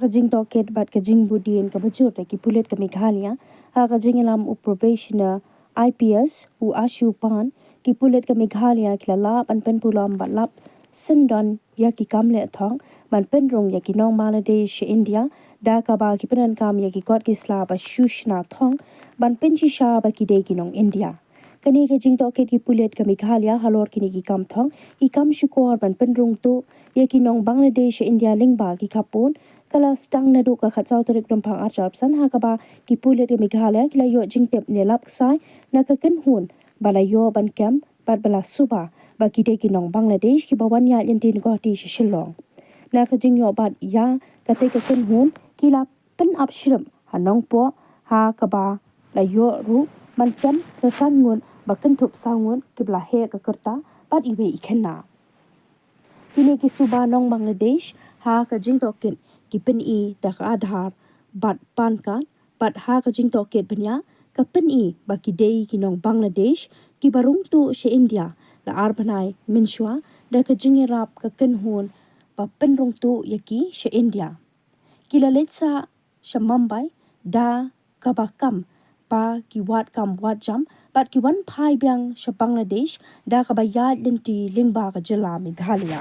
kajing toket bat kajing budien ka bajut ki Pulit Meghalaya ha kajing elam probation IPS u ashu pan ki Pulit Meghalaya kilala pan pen pulam balap sendon ya ki kamle thong ban pynrung ya ki Nong Bangladesh India da ka ba ki penan kam ya ki kot ki sla ba shushna thong ban penchi sha ba ki de ki Nong India kani ke jing toket ki Pulit Meghalaya halor kini ki kam thong i kam shukor ban pynrung tu ya ki Nong Bangladesh India lingba ki kapun kala stang na do ka khatsau torik dompang achap san ha ka ba ki Pulit Meghalaya kila yo jing tep ne lap sai na ka ken hun bala yo ban kem bat bala suba ba ki de ki Nong Bangladesh ki bawan ya yentin ko ti shillong na ka jing yo bat ya ka te ka ken hun kila pen up shrim hanong po ha ka ba la yo ru man kem sa san ngun ba ken thup sangun ki bla he ka kerta bat iwe ikhenna kini ki suba Nong Bangladesh ha ka jing token ki pen I da ka adhar bat pan kan bat ha ka jing token penya ka pen I ba ki dei ki Nong Bangladesh ki barung tu she India la arbanai minshwa da ka jing rap ka ken hun ba pynrung tu yaki she India kila letsa sha Mumbai da ka ba kam pa ki wat kam wat jam bat ki wan phai byang sha Bangladesh da ka ba ya lenti lingba ka jila Meghalaya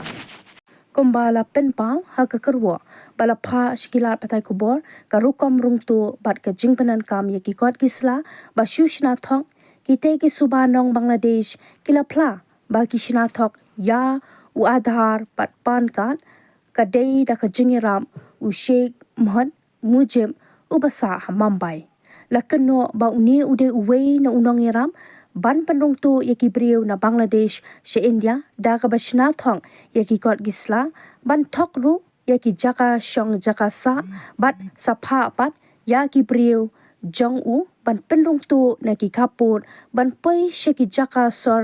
kumbala penpa ha ka kerwo bala pha shkilat patai kubor ka rukom rung tu bat ka jingpanan kam ye ki kot kisla ba shushna thong ki te ki suba Nong Bangladesh kila phla ba ki shna thok ya u adhar pat pan kan ka dei da ka jingiram u sheikh mohd mujib u basa ha Mumbai lakano ba uni ude uwe na unong iram ban pynrung tu yaki briu na Bangladesh she India da ka bashna thong yaki kot gisla ban thok ru yaki jaka shong jaka sa bat sapha pat yaki briu jong u ban pynrung tu na ki kaput ban poi sheki jaka sor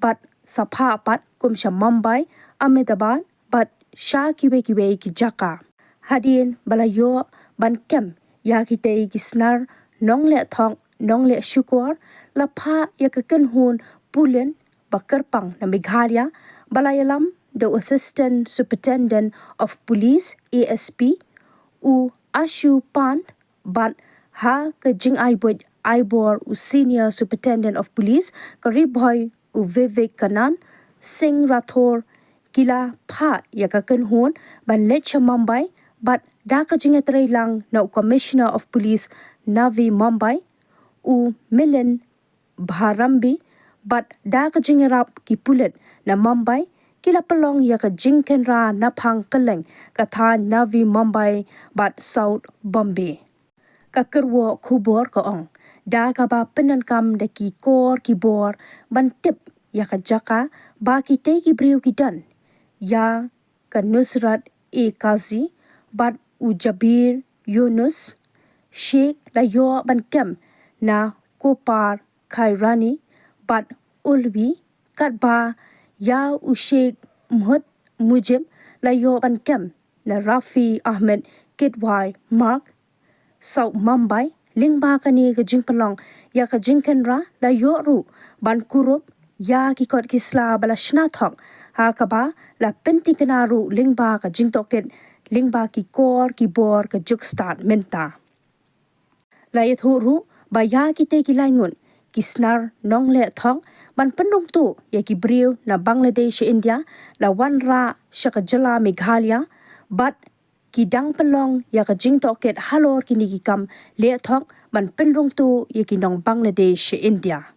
bat sapha pat kumsha Mumbai Ahmedabad bat sha kiwe ki jaka hadin balayo ban kem yaki te ki snar nong le thong nong le shukor la pha yakaken hun pulen bakarpang na Meghalaya balayalam the assistant superintendent of police ASP u ashu pan bat ha ka jing aibor u senior superintendent of police karibhoy u vivek kanan singh rathor kila pha yakaken hun ban lecha Mumbai bat da ka jing atrai lang na commissioner of police Navi Mumbai u Milen Bharambi bat da ka jingerap ki Pulit na Mumbai kila pelong ya ka jingkenra na phang keleng ka tha Navi Mumbai bat South Bombay ka kerwo khubor ka ong da ka ba penan kam da ki kor ki bor ban tip ya ka jaka ba ki te ki briu ki dan ya ka Nusrat e Kazi bat u Jabir Yunus Sheikh layo ban kem na Kopar Khairani bat ulwi katba ya u Sheikh Mohd Mujib layo ban kem na Rafi Ahmed Kidwai Mark South Mumbai lingba kani ka jingpalong ya ka jingkenra layo ru ban kurup ya ki kot kisla bala shna thok ha ka ba la penti kanaru lingba ka jingtoket lingba ki kor ki bor ka juk start menta layat ru ba ya ki te ki laingun kisnar nong le thong ban pynrung tu ya ki briu na Bangladesh India la wanra shaka jala Meghalaya bat Kyndang pelong ya ka jing toket halor kini ki kam le thong ban pynrung tu ya ki Nong Bangladesh India